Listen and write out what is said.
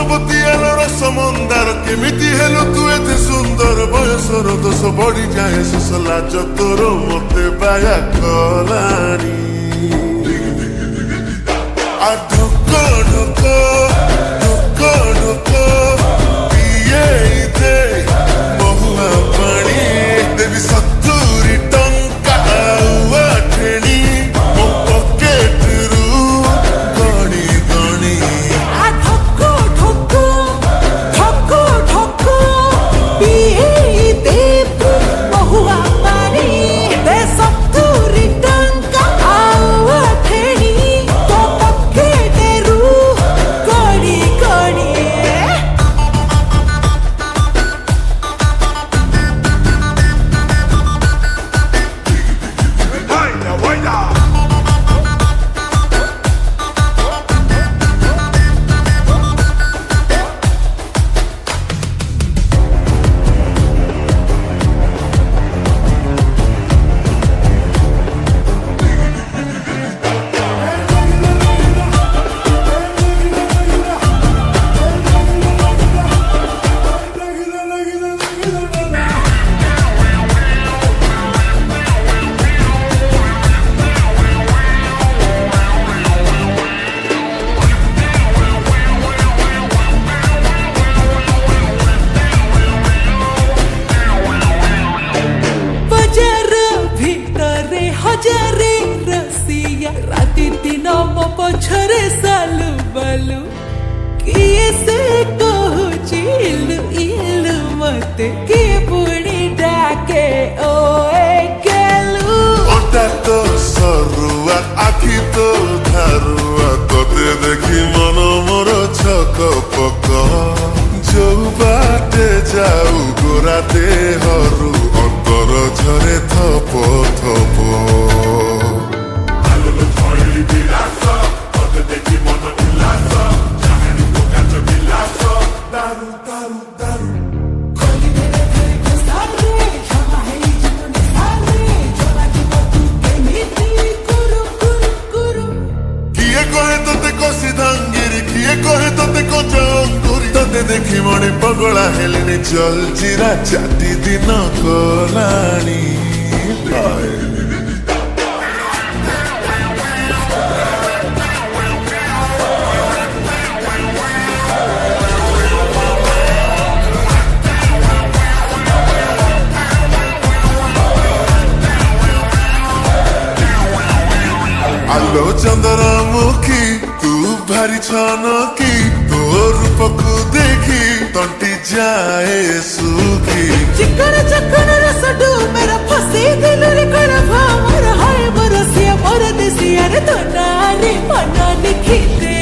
ବତିଆର ସମନ୍ଦାର କେମିତି ହେଲୁ ତୁ ଏତେ ସୁନ୍ଦର ବୟସର ଦୋଷ ବଢି ଯାଏ ଶେଷ ଲାଜ ତୋର ମତେ ବାୟା କଲାଣି ଆ ଢୋକ ଢୋକ ଢୋକ ଢୋକ ପିଏ ଦେ ମହୁଆ ପାଣି ଦେବି 70 ଟଙ୍କା ଆଉ ଆଠେଣି ମୋ ପକେଟରୁ ଗଣି ଗଣି ଠକ ଠକ ଠକ ଠକ ପିଏ ଦେ ମହୁଆ ପାଣି ଦେ 70 ଟଙ୍କା ଆଉ ଆଠେଣି ତୋ ପକେଟରୁ ଗଣି ଗଣି हजारे रसिया राति दिन मो पछरे सालु बालु किए से कहूची इलु इलु मते के पुणी डाके ओ ए गेलु ओटा तो सरुआ आखि तो धारुआ तोते देखी मन मोर छक पक जो बाटे जाऊ गोरा देहरु अंतर झरे थप थप देखी मणे पगला हेलेनी जल जीरा चाटी दिन कलानी आलो चंद्रमुखी तू भारी छनकी तो रूपकू देखी तंटी जाए सुखी चिकन चिकन रसडू मेरा फसी दिल रे कड़ा भामर हाय बरसिया मोर देसिया रे तो नारी मना लिखी दे